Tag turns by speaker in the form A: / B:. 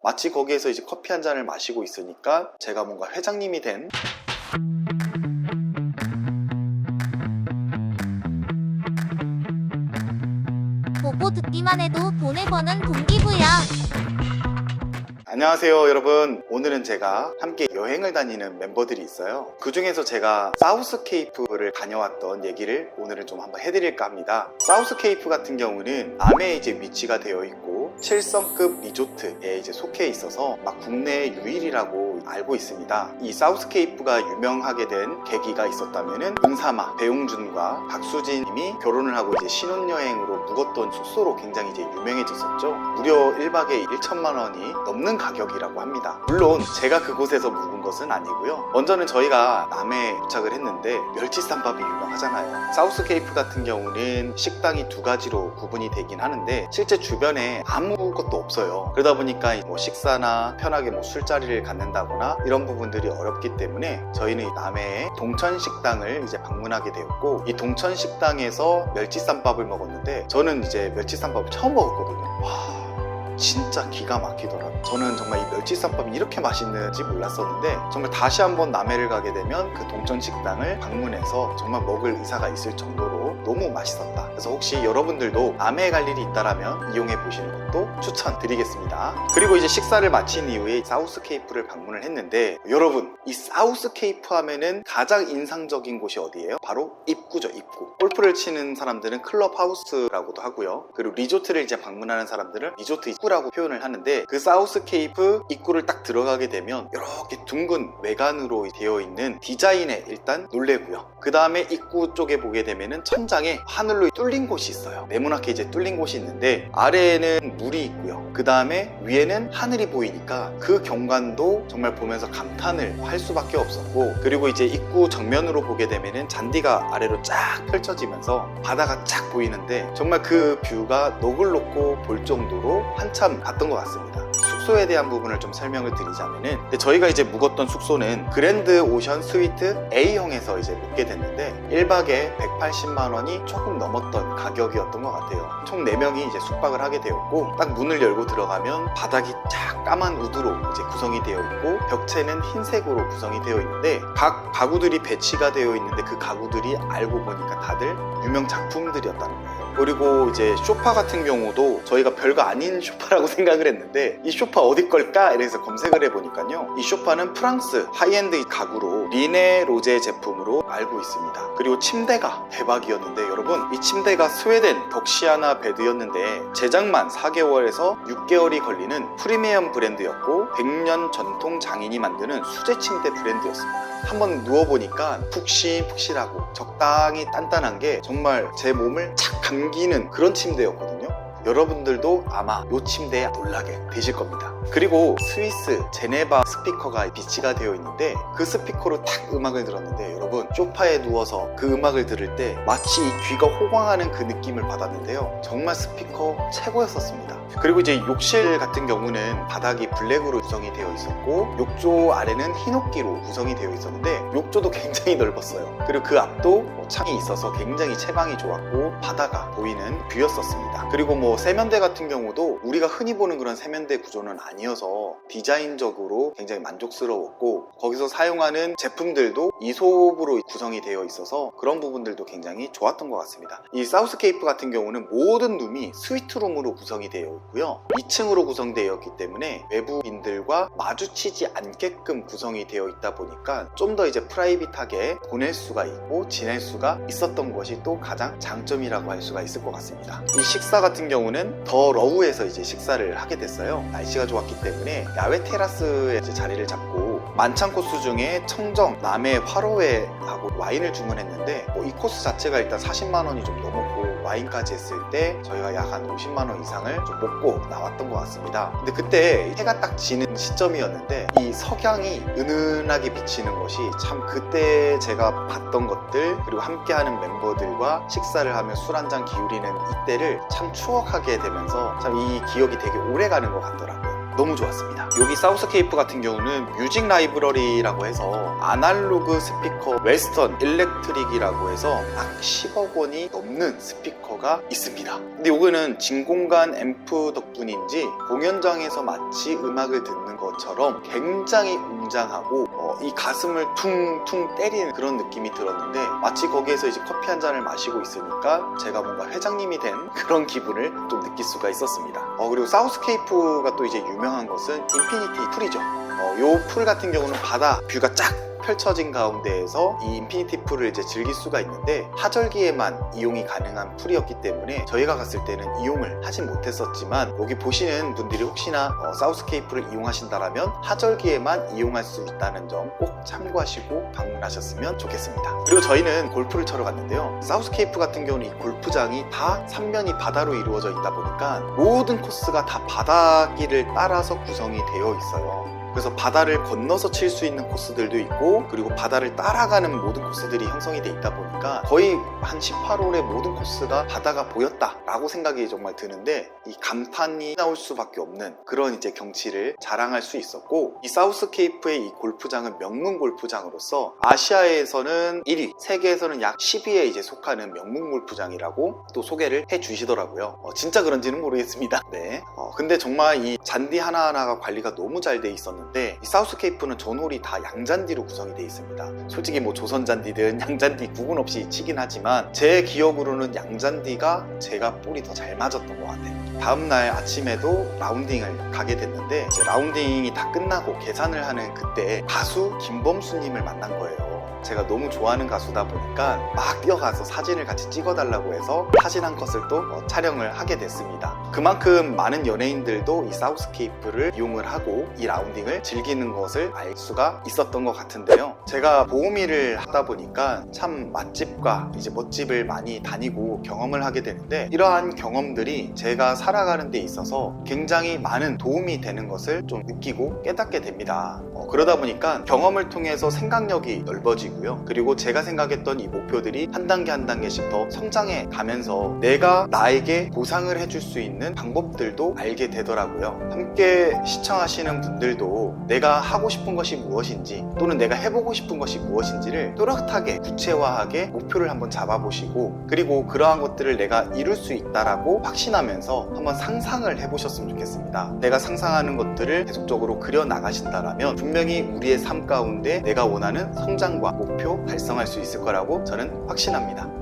A: 마치 거기에서 이제 커피 한 잔을 마시고 있으니까 제가 뭔가 회장님이 된
B: 보고 듣기만 해도 돈을 버는 동기부여.
A: 안녕하세요 여러분. 오늘은 제가 함께 여행을 다니는 멤버들이 있어요. 그 중에서 제가 사우스케이프를 다녀왔던 얘기를 오늘은 좀 한번 해드릴까 합니다. 사우스케이프 같은 경우는 남해에 이제 위치가 되어 있고 7성급 리조트에 이제 속해 있어서 막 국내 유일이라고 알고 있습니다. 이 사우스케이프가 유명하게 된 계기가 있었다면은 은사마 배용준과 박수진님이 결혼을 하고 이제 신혼여행으로 묵었던 숙소로 굉장히 이제 유명해졌었죠. 무려 1박에 1천만 원이 넘는 가격이라고 합니다. 물론 제가 그곳에서 묵은 것은 아니고요. 먼저는 저희가 남해에 도착을 했는데 멸치쌈밥이 유명하잖아요. 사우스케이프 같은 경우는 식당이 두 가지로 구분이 되긴 하는데 실제 주변에 아무것도 없어요. 그러다 보니까 뭐 식사나 편하게 뭐 술자리를 갖는다거나 이런 부분들이 어렵기 때문에 저희는 남해의 동천식당을 이제 방문하게 되었고, 이 동천식당에서 멸치쌈밥을 먹었는데 저는 이제 멸치쌈밥을 처음 먹었거든요. 와, 진짜 기가 막히더라고요. 저는 정말 이 멸치쌈밥이 이렇게 맛있는지 몰랐었는데 정말 다시 한번 남해를 가게 되면 그 동천식당을 방문해서 정말 먹을 의사가 있을 정도로 너무 맛있었다. 그래서 혹시 여러분들도 남해에 갈 일이 있다면 이용해 보시는 것도 추천드리겠습니다. 그리고 이제 식사를 마친 이후에 사우스케이프를 방문을 했는데, 여러분 이 사우스케이프 하면은 가장 인상적인 곳이 어디예요? 바로 입구죠. 입구. 골프를 치는 사람들은 클럽하우스라고도 하고요. 그리고 리조트를 이제 방문하는 사람들은 리조트 입구라고 표현을 하는데, 그 사우스케이프 입구를 딱 들어가게 되면 이렇게 둥근 외관으로 되어 있는 디자인에 일단 놀래고요. 그 다음에 입구 쪽에 보게 되면은 천장에 하늘로 뚫린 곳이 있어요. 네모나게 이제 뚫린 곳이 있는데 아래에는 물이 있고요. 그 다음에 위에는 하늘이 보이니까 그 경관도 정말 보면서 감탄을 할 수밖에 없었고, 그리고 이제 입구 정면으로 보게 되면은 잔디가 아래로 쫙 펼쳐지면서 바다가 쫙 보이는데 정말 그 뷰가 녹을 놓고 볼 정도로 한참 봤던 것 같습니다. 숙소에 대한 부분을 좀 설명을 드리자면은, 근데 저희가 이제 묵었던 숙소는 그랜드 오션 스위트 A형에서 이제 묵게 됐는데 1박에 180만 원이 조금 넘었던 가격이었던 것 같아요. 총 4명이 이제 숙박을 하게 되었고, 딱 문을 열고 들어가면 바닥이 쫙 까만 우드로 이제 구성이 되어 있고 벽체는 흰색으로 구성이 되어 있는데 각 가구들이 배치가 되어 있는데 그 가구들이 알고 보니까 다들 유명 작품들이었다는 거예요. 그리고 이제 소파 같은 경우도 저희가 별거 아닌 소파라고 생각을 했는데 이 소파 어디 걸까? 이래서 검색을 해보니까요, 이 소파는 프랑스 하이엔드 가구로 리네 로제 제품으로 알고 있습니다. 그리고 침대가 대박이었는데, 여러분 이 침대가 스웨덴 덕시아나 베드였는데 제작만 4개월에서 6개월이 걸리는 프리미엄 브랜드였고 100년 전통 장인이 만드는 수제 침대 브랜드였습니다. 한번 누워보니까 푹신푹신하고 적당히 단단한 게 정말 제 몸을 착 감기는 그런 침대였거든요. 여러분들도 아마 이 침대에 놀라게 되실 겁니다. 그리고 스위스 제네바 스피커가 비치가 되어 있는데 그 스피커로 탁 음악을 들었는데, 여러분 소파에 누워서 그 음악을 들을 때 마치 귀가 호강하는 그 느낌을 받았는데요. 정말 스피커 최고였었습니다. 그리고 이제 욕실 같은 경우는 바닥이 블랙으로 구성이 되어 있었고 욕조 아래는 흰옥기로 구성이 되어 있었는데 욕조도 굉장히 넓었어요. 그리고 그 앞도 창이 있어서 굉장히 채광이 좋았고 바다가 보이는 뷰였었습니다. 그리고 뭐 세면대 같은 경우도 우리가 흔히 보는 그런 세면대 구조는 아니어서 디자인적으로 굉장히 만족스러웠고, 거기서 사용하는 제품들도 이솝으로 구성이 되어 있어서 그런 부분들도 굉장히 좋았던 것 같습니다. 이 사우스케이프 같은 경우는 모든 룸이 스위트룸으로 구성이 되어 있고요, 2층으로 구성되어 있기 때문에 외부인들과 마주치지 않게끔 구성이 되어 있다 보니까 좀 더 이제 프라이빗하게 보낼 수가 있고 지낼 수가 있었던 것이 또 가장 장점이라고 할 수가 있을 것 같습니다. 이 식사 같은 경우는 더 러우에서 이제 식사를 하게 됐어요. 날씨가 좋았기 때문에 야외 테라스에 이제 자리를 잡고 만찬 코스 중에 청정, 남해 화로회 하고 와인을 주문했는데 이 코스 자체가 일단 40만 원이 좀 넘었고 와인까지 했을 때 저희가 약 한 50만 원 이상을 좀 먹고 나왔던 것 같습니다. 근데 그때 해가 딱 지는 시점이었는데 이 석양이 은은하게 비치는 것이 참 그때 제가 봤던 것들, 그리고 함께하는 멤버들과 식사를 하며 술 한잔 기울이는 이때를 참 추억하게 되면서 참 이 기억이 되게 오래 가는 것 같더라고요. 너무 좋았습니다. 여기 사우스케이프 같은 경우는 뮤직 라이브러리라고 해서 아날로그 스피커 웨스턴 일렉트릭이라고 해서 약 10억 원이 넘는 스피커가 있습니다. 근데 이거는 진공관 앰프 덕분인지 공연장에서 마치 음악을 듣는 것처럼 굉장히 웅장하고 이 가슴을 퉁퉁 때리는 그런 느낌이 들었는데 마치 거기에서 이제 커피 한 잔을 마시고 있으니까 제가 뭔가 회장님이 된 그런 기분을 좀 느낄 수가 있었습니다. 그리고 사우스케이프가 또 이제 유명한 것은 인피니티 풀이죠. 요 풀 같은 경우는 바다 뷰가 쫙 펼쳐진 가운데에서 이 인피니티 풀을 이제 즐길 수가 있는데 하절기에만 이용이 가능한 풀이었기 때문에 저희가 갔을 때는 이용을 하진 못했었지만 여기 보시는 분들이 혹시나 사우스케이프를 이용하신다라면 하절기에만 이용할 수 있다는 점 꼭 참고하시고 방문하셨으면 좋겠습니다. 그리고 저희는 골프를 쳐러 갔는데요. 사우스케이프 같은 경우는 이 골프장이 다 3면이 바다로 이루어져 있다 보니까 모든 코스가 다 바닷길을 따라서 구성이 되어 있어요. 그래서 바다를 건너서 칠 수 있는 코스들도 있고 그리고 바다를 따라가는 모든 코스들이 형성이 돼 있다 보니까 거의 한 18홀의 모든 코스가 바다가 보였다라고 생각이 정말 드는데 이 감탄이 나올 수밖에 없는 그런 이제 경치를 자랑할 수 있었고 이 사우스케이프의 이 골프장은 명문 골프장으로서 아시아에서는 1위, 세계에서는 약 10위에 이제 속하는 명문 골프장이라고 또 소개를 해 주시더라고요. 진짜 그런지는 모르겠습니다. 네. 근데 정말 이 잔디 하나하나가 관리가 너무 잘 돼 있었는데 이 사우스케이프는 전홀이 다 양잔디로 구성이 되어 있습니다. 솔직히 뭐 조선잔디든 양잔디 구분 없이 치긴 하지만 제 기억으로는 양잔디가 제가 볼이 더 잘 맞았던 것 같아요. 다음날 아침에도 라운딩을 가게 됐는데 이제 라운딩이 다 끝나고 계산을 하는 그때 가수 김범수님을 만난 거예요. 제가 너무 좋아하는 가수다 보니까 막 뛰어가서 사진을 같이 찍어달라고 해서 사진 한 컷을 또 촬영을 하게 됐습니다. 그만큼 많은 연예인들도 이 사우스케이프를 이용을 하고 이 라운딩을 즐기는 것을 알 수가 있었던 것 같은데요. 제가 보험일을 하다 보니까 참 맛집과 이제 멋집을 많이 다니고 경험을 하게 되는데 이러한 경험들이 제가 살아가는 데 있어서 굉장히 많은 도움이 되는 것을 좀 느끼고 깨닫게 됩니다. 그러다 보니까 경험을 통해서 생각력이 넓어지고요. 그리고 제가 생각했던 이 목표들이 한 단계 한 단계씩 더 성장해 가면서 내가 나에게 보상을 해줄 수 있는 방법들도 알게 되더라고요. 함께 시청하시는 분들도 내가 하고 싶은 것이 무엇인지 또는 내가 해보고 싶은 것이 무엇인지를 또렷하게 구체화하게 목표를 한번 잡아보시고 그리고 그러한 것들을 내가 이룰 수 있다라고 확신하면서 한번 상상을 해보셨으면 좋겠습니다. 내가 상상하는 것들을 계속적으로 그려 나가신다라면 분명히 우리의 삶 가운데 내가 원하는 성장과 목표 달성할 수 있을 거라고 저는 확신합니다.